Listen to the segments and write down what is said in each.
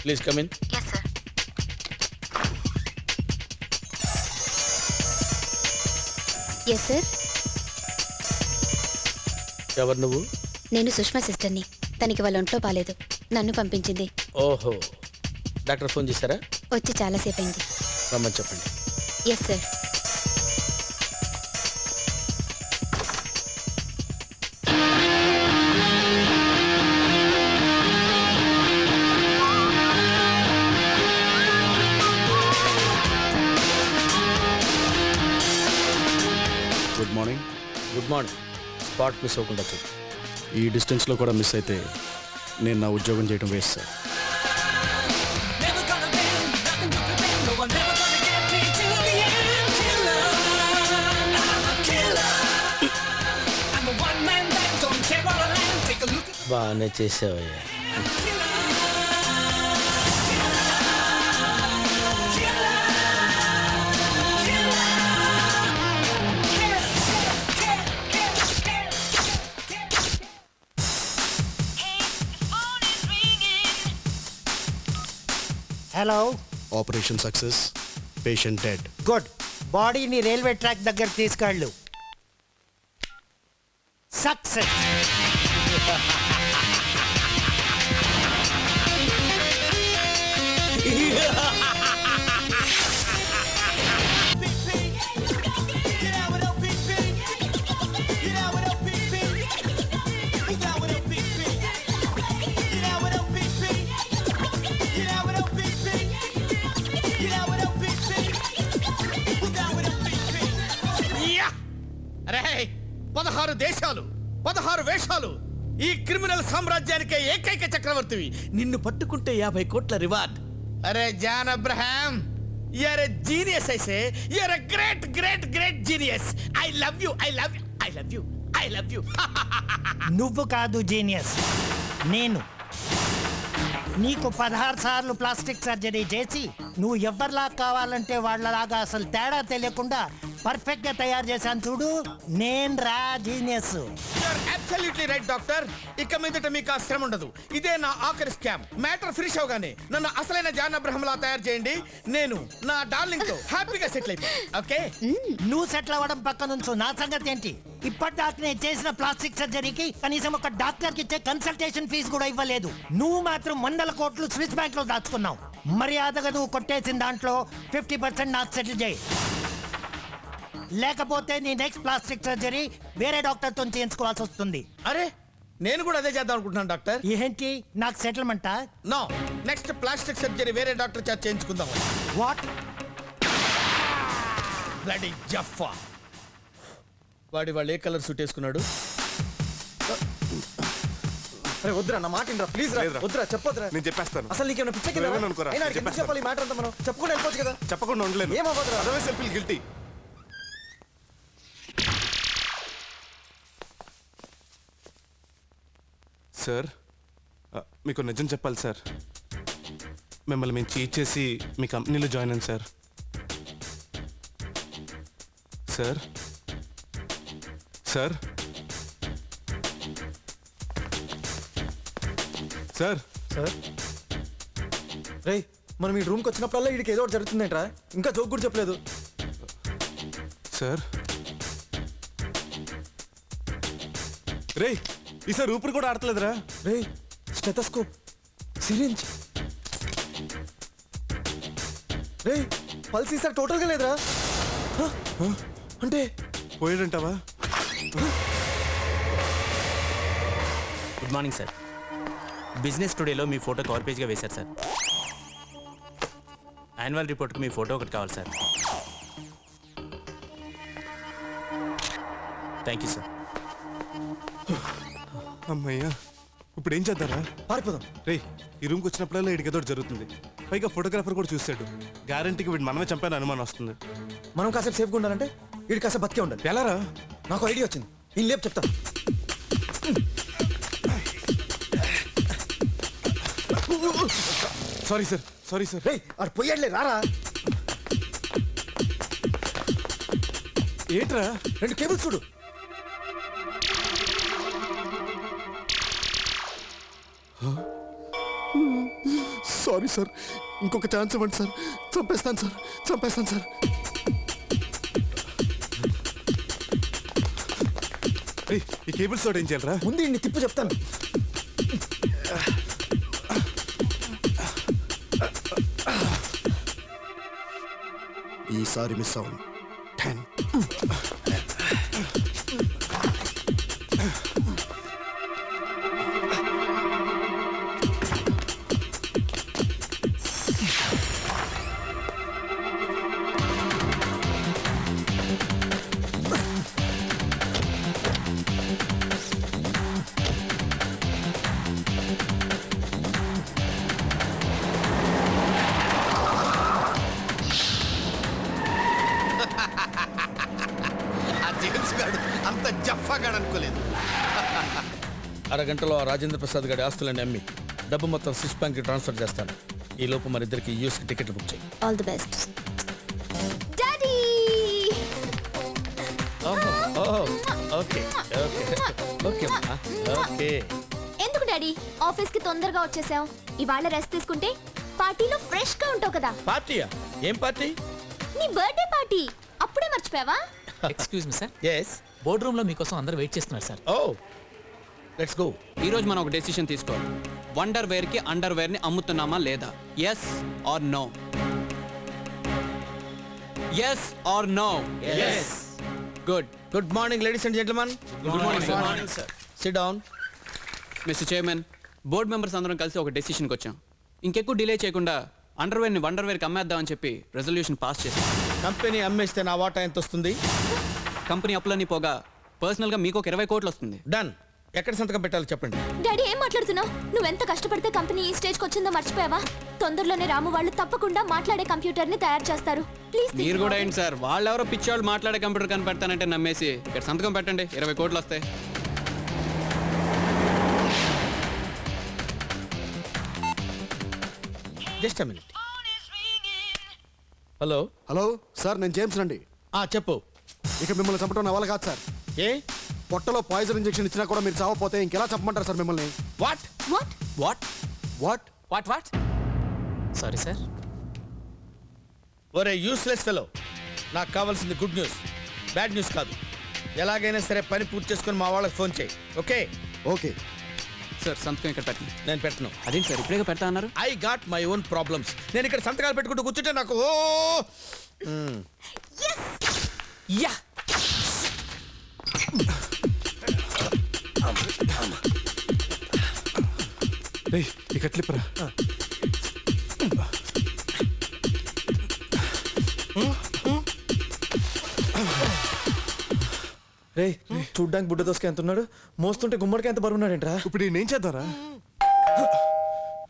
Please come in. Yes sir. Yes sir. ఎవరు నువ్వు? నేను సుష్మా సిస్టర్ని. తనకి వాళ్ళ ఒంట్లో బాలేదు, నన్ను పంపించింది. ఓహో, డాక్టర్ ఫోన్ చేశారా? వచ్చి చాలాసేపు అయింది. రమ్మని చెప్పండి. Yes sir. Good morning. Good morning. Spot miss అవ్వకుండా చూడు. ఈ డిస్టెన్స్లో కూడా మిస్ అయితే నేను నా ఉద్యోగం చేయడం వేస్ట్ సార్. బాగానే చేసావయ్యా. Hello. Operation success, patient dead. Good. బాడీని రైల్వే ట్రాక్ దగ్గర తీసుకెళ్ళు. సక్సెస్. అరే 16 దేశాలు 16 వేషాలు, ఈ క్రిమినల్ సామ్రాజ్యానికే ఏకైక చక్రవర్తివి. నిన్ను పట్టుకుంటే 50 కోట్ల రివార్డ్. అరే John Abraham, you're a genius. I say you're a great great great genius. I love you, I love you, I love you, I love you. నువ్వు కాదు జీనియస్, నేను. నీకు 16 సార్లు ప్లాస్టిక్ సర్జరీ చేసి నువ్వు ఎవరిలా కావాలంటే వాళ్ళలాగా అసలు తేడా తెలియకుండా పర్ఫెక్ట్ గా తయారు చేశాను చూడు, నేను రా జీనియస్. Absolutely right doctor. ఇక మీదట మీకు ఆ శ్రమ ఉండదు. ఇదే నా ఆఖరి స్కామ్. మ్యాటర్ ఫినిష్ అవగానే నన్ను అసలైన జాన్ అబ్రహం లా తయారు చేయండి. నేను నా డార్లింగ్ తో హ్యాపీగా సెటిల్ అయిపోయి. ఓకే? నువ్వు సెటిల్ అవ్వడం పక్క నుంచు, నా సంగతి ఏంటి? ఇప్పటిదాకా నేను చేసిన ప్లాస్టిక్ సర్జరీకి కనీసం ఒక డాక్టర్ కి ఇచ్చే కన్సల్టేషన్ ఫీజు కూడా ఇవ్వలేదు. నువ్వు మాత్రం 100 కోట్లు స్విస్ బ్యాంక్ లో దాచుకున్నావు. మర్యాదగా నువ్వు కొట్టేసిన దాంట్లో 50% నాకు సెటిల్ చేయి, లేకపోతే నీ నెక్స్ట్ ప్లాస్టిక్ సర్జరీ వేరే డాక్టర్ తో చేయించుకోవాల్సి వస్తుంది. అరే నేను కూడా అదే చేద్దాం అనుకుంటున్నాను డాక్టర్. ఏంటి, నాకు సెటిల్మెంటా? నో, నెక్స్ట్ ప్లాస్టిక్ సర్జరీ వేరే డాక్టర్ చేత చేయించుకుందాం. వాట్? బ్లడీ జఫా. వాళ్ళు ఏ కలర్ సూట్ వేసుకున్నాడు? అరే వద్దురా, నా మాట ఇంట్రా ప్లీజ్ రా. వద్దురా, చెప్పొద్దురా. నేను చెప్పేస్తాను. అసలు నీకేమైనా పిచ్చ కింద చెప్పాలి ఈ మాట అంతా మనం చెప్పుకుంటే వెళ్ళిపోవచ్చు కదా. చెప్పకుండా ఉండలేను. ఏమవ్వదురా. Otherwise I feel guilty. Sir, మీకు నిజం చెప్పాలి సార్. మిమ్మల్ని మేము చీట్ చేసి మీ కంపెనీలో జాయిన్ అయ్యాను sir. Sir sir sir sir రే, మనం ఈ రూమ్కి వచ్చినప్పుడల్లా వీడికి ఏదో ఒకటి జరుగుతుందేంట్రా? ఇంకా జోక్ కూడా చెప్పలేదు. సార్ రే, ఈసారి ఊపిరి కూడా ఆడతలేదురా. రే, స్టెథోస్కోప్, సిరింజ్. రే, పల్స్ ఈసారి టోటల్గా లేదురా. అంటే పోయాడంటావా? Good morning sir. బిజినెస్ టుడేలో మీ ఫోటో కవర్ పేజ్గా వేశారు సార్. యాన్యువల్ రిపోర్ట్కి మీ ఫోటో ఒకటి కావాలి సార్. Thank you sir. అమ్మయ్యా, ఇప్పుడు ఏం చేద్దారా? పారిపోదాం. రే, ఈ రూమ్కి వచ్చినప్పుడల్లా వీడికి ఏదో జరుగుతుంది. పైగా ఫోటోగ్రాఫర్ కూడా చూస్తాడు. గ్యారంటీకి వీడు మనమే చంపాను అనుమానం వస్తుంది. మనం కాసేపు సేఫ్గా ఉండాలంటే వీడి కాసేపు బతికే ఉండాలి. ఎలారా? నాకు ఐడియా వచ్చింది. నేను లేపు చెప్తా. Sorry sir, sorry sir. రే, అటు పోయాడులే, రారా. ఏంట్రా? 2 కేబుల్స్ చూడు. సారీ సార్, ఇంకొక ఛాన్స్ ఇవ్వండి సార్. చంపేస్తాను సార్, చంపేస్తాను సార్. ఏయ్, ఈ కేబుల్స్ తోడు ఏం చేయాలరా? ముందు ఇన్ని తిప్పు చెప్తాను. ఈసారి మిస్ అవును. 10. ఆ జేమ్స్ గాడు అంత జఫాగాడు అనుకోలేదు. అరగంటలో ఆ రాజేంద్ర ప్రసాద్ గారి ఆస్తులన్నీ అమ్మి డబ్బు మొత్తం స్విస్ బ్యాంక్కి ట్రాన్స్ఫర్ చేస్తాను. ఈ లోపు మన ఇద్దరికి యూఎస్కి టికెట్లు బుక్ చేయి. All the best. Daddy okay okay okay okay. ఎందుకు డాడీ ఆఫీస్ కి తొందరగా వచ్చేసావు? ఇవాళ రెస్ట్ తీసుకుంటే పార్టీలో ఫ్రెష్ గా ఉంటావు కదా. పార్టీయా? ఏం పార్టీ? నీ బర్త్డే పార్టీ అప్పుడే మర్చిపోయావా? Excuse me sir, yes. Board room లో మీకోసం అందరూ వెయిట్ చేస్తున్నారు సార్. Oh let's go. ఈ రోజు మనం ఒక డెసిషన్ తీసుకోవాలి. వండర్ వేర్ కి అండర్ వేర్ ని అమ్ముతున్నామా లేదా? Yes or no? Yes or no? Yes. Good. Good morning ladies and gentlemen. Good morning sir. Sit down. Mister chairman, board members అందరం కలిసి ఒక డెసిషన్కి వచ్చాం. ఇంకెక్కువ డిలే చేయకుండా అండర్ వేర్ ని వండర్ వేర్ కి అమ్మేద్దామని చెప్పి రెజల్యూషన్ పాస్ చేశాం. కంపెనీ అమ్మేస్తే నా వాటా ఎంత వస్తుంది? కంపెనీ అప్పులన్నీ పోగా పర్సనల్ గా మీకు ఒక 20 కోట్లు వస్తుంది. డన్. ఎక్కడ సంతకం పెట్టాలో చెప్పండి. డాడీ ఏం మాట్లాడుతున్నావు? నువ్వెంత కష్టపడితే కంపెనీ ఈ స్టేజ్ కి వచ్చిందో మర్చిపోయావా? తొందరలోనే రాము వాళ్ళు తప్పకుండా మాట్లాడే కంప్యూటర్ ని తయారు చేస్తారు. ప్లీజ్ మీరు కూడా ఏంటి సార్, వాళ్ళెవరో పిచ్చోళ్ళు మాట్లాడే కంప్యూటర్ కనిపెడతానంటే నమ్మేసి ఇక్కడ సంతకం పెట్టండి, 20 కోట్లు వస్తాయి. Just a minute. Hello. Hello sir, నేను జేమ్స్ రండి. చెప్పు. ఇక మిమ్మల్ని చంపడం నా వల్ల కాదు సార్. ఏ? పొట్టలో పాయిజన్ ఇంజెక్షన్ ఇచ్చినా కూడా మీరు చావపోతే ఇంకెలా చెప్పమంటారు సార్ మిమ్మల్ని? What? What what what? What what? Sorry sir. ఒరే యూస్లెస్ ఫెలో, నాకు కావాల్సింది గుడ్ న్యూస్, బ్యాడ్ న్యూస్ కాదు. ఎలాగైనా సరే పని పూర్తి చేసుకుని మా వాళ్ళకి ఫోన్ చేయి. ఓకే? ఓకే సార్ సంతకం ఇక్కడ పెట్టండి. నేను పెట్టను. అదేంటి సార్ ఇప్పుడే పెడతా అన్నారు? I got my own problems. నేను ఇక్కడ సంతకాలు పెట్టుకుంటూ కూర్చుంటే నాకు యా. రేయ్, ఇక క్లిప్పరా. రే చూడ్డానికి బుడ్డ దోసకి ఎంత ఉన్నాడు, మోస్తుంటే గుమ్మడికి ఎంత బరువు ఉన్నాడేంట్రా? ఇప్పుడు నేనేం చేద్దారా?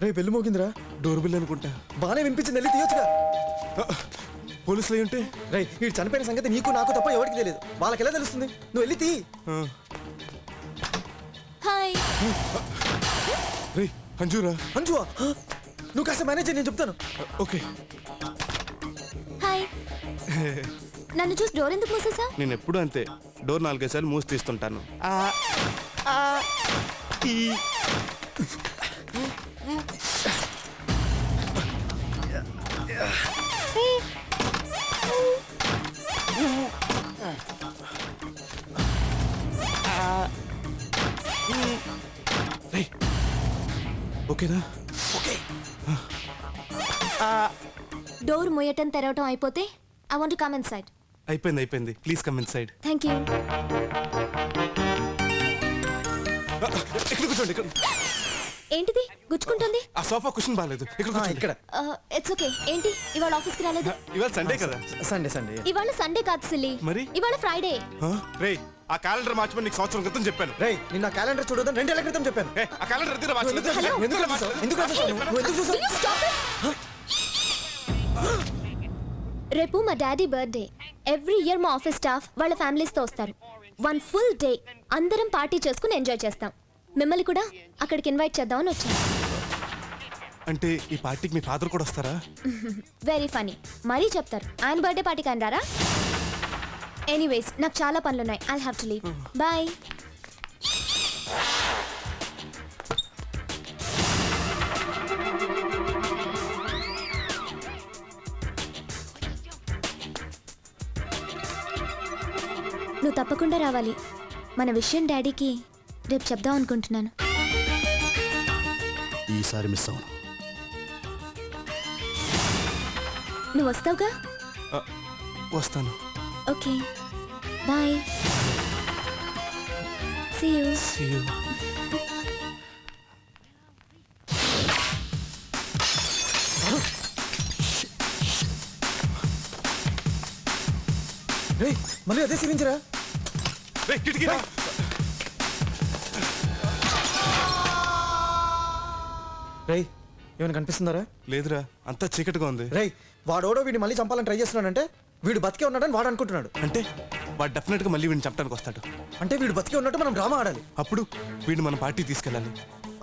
రే బెల్లు మోగిందిరా. డోర్ బిల్ అనుకుంటా. బానే వినిపించింది, వెళ్ళి తీయొచ్చుగా. పోలీసులు అయి ఉంటే? రే వీడు చనిపోయిన సంగతి నీకు నాకు తప్ప ఎవరికి తెలియదు, వాళ్ళకి ఎలా తెలుస్తుంది? నువ్వు వెళ్ళి తీ. హాయ్. రే అంజురా. అంజువా, నువ్వు కాస్త మేనేజ్ చేయి, నేను చెప్తాను. ఓకే. హాయ్. నన్ను చూసి డోర్ ఎందుకు మూసేసా? నేను ఎప్పుడు అంతే, డోర్ 4-5 సార్లు మూసి తీస్తుంటాను. ఓకేనా? ఓకే. డోర్ మొయ్యటం తెరవటం అయిపోతే I want to come inside. అయిపోయింది. Please come inside. Thank you. ఇక్కడ కూర్చోండి. ఇక్కడ ఏంటిది గుచ్చుకుంటుంది? ఆ సోఫా కుషన్ బాగాలేదు. ఇక్కడ కూర్చోండి. ఇక్కడ ఇట్స్ ఓకే. ఏంటి ఇవాళ ఆఫీస్ కి రాలేదు? ఇవాళ సండే కదా. సండే ఇవాళ సండే కాదు సిల్లీ, మరి? ఇవాళ ఫ్రైడే. రే ఆ క్యాలెండర్ మార్చమని నీకు సంవత్సరం క్రితం చెప్పాను. రే నిన్న క్యాలెండర్ చూడదని 2 ఏళ్ల క్రితం చెప్పాను. ఆ క్యాలెండర్ ఎదురు నువ్వు ఎందుకు చూసావు? ఎందుకు చూసావు? ఎందుకు చూసావు? నువ్వు ఎందుకు చూసావు? Will you stop it? రేపు మా డాడీ బర్త్డే. ఎవ్రీ ఇయర్ మా ఆఫీస్ స్టాఫ్ వాళ్ళ ఫ్యామిలీస్ తో వస్తారు. 1 ఫుల్ డే అందరం పార్టీ చేసుకుని ఎంజాయ్ చేస్తాం. మిమ్మల్ని కూడా అక్కడికి ఇన్వైట్ చేద్దామని వచ్చాను. అంటే ఈ పార్టీకి మీ ఫాదర్ కూడా వస్తారా? Very funny. మరీ చెప్తారు ఆయన బర్త్డే పార్టీకి అని రారా? ఎనీవేస్ నాకు చాలా పనులున్నాయి. I have to leave. Bye. నువ్వు తప్పకుండా రావాలి. మన విషయం డాడీకి రేపు చెప్దాం అనుకుంటున్నాను. ఈసారి మిస్ అవును. నువ్వు వస్తావుగా? వస్తాను. Okay bye. See you. See you. రేయ్ మళ్ళీ అదే సిరించరా? రేయ్, కిటికీ రా. రేయ్ ఏమైనా కనిపిస్తుందారా? లేదురా, అంతా చీకటిగా ఉంది. రేయ్ వాడోడో వీడిని మళ్ళీ చంపాలని ట్రై చేస్తున్నాడంటే వీడు బతికే ఉన్నాడని వాడు అనుకుంటున్నాడు. అంటే వాడు డెఫినెట్గా మళ్ళీ వీడిని చంపడానికి వస్తాడు. అంటే వీడు బతికే ఉన్నట్టు మనం డ్రామా ఆడాలి. అప్పుడు వీడిని మన పార్టీ తీసుకెళ్ళాలి.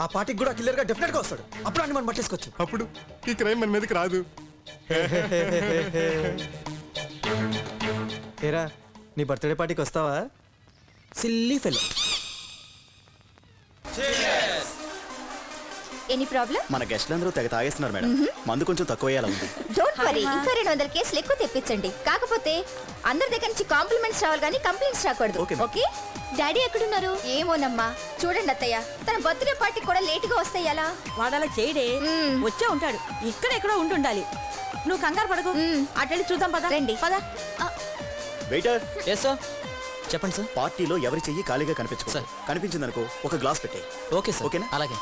ఆ పార్టీకి కూడా కిల్లర్ గా డెఫినెట్ గా వస్తాడు. అప్పుడు అన్ని మనం పట్టేసుకోవచ్చు. అప్పుడు ఈ క్రైమ్ మన మీదకి రాదు. ఏరా నీ బర్త్డే పార్టీకి వస్తావా? Silly fellow. Any problem? మన గెస్ట్లందరూ తెగ తాగేస్తున్నారు మేడం. మందు కొంచెం తక్కువ అయ్యేలా ఉంది. డోంట్ వరీ, ఇంకా 200 కేసులు ఎక్కువ తెప్పించండి. కాకపోతే అందరి దగ్గర నుంచి కాంప్లిమెంట్స్ రావాలి కానీ కంప్లైంట్స్ రాకూడదు. Okay, okay? డాడీ ఎక్కడున్నారు? ఏమోనమ్మా, చూడండి అత్తయ్య, తన బర్త్డే పార్టీ కూడా లేటుగా వస్తాయి ఎలా? వాడలా చేయడే, వచ్చే ఉంటాడు. ఇక్కడ ఎక్కడో ఉంటుండాలి. నువ్వు కంగారు పడకు, అటెళ్ళి చూద్దాం పద. రండి. పద. Waiter, yes sir. చెప్పండి సార్. పార్టీలో ఎవరి చెయ్యి ఖాళీగా కనిపించుకో. కనిపించిందనుకో ఒక గ్లాస్ పెట్టే. Okay sir. ఓకేనా? అలాగే.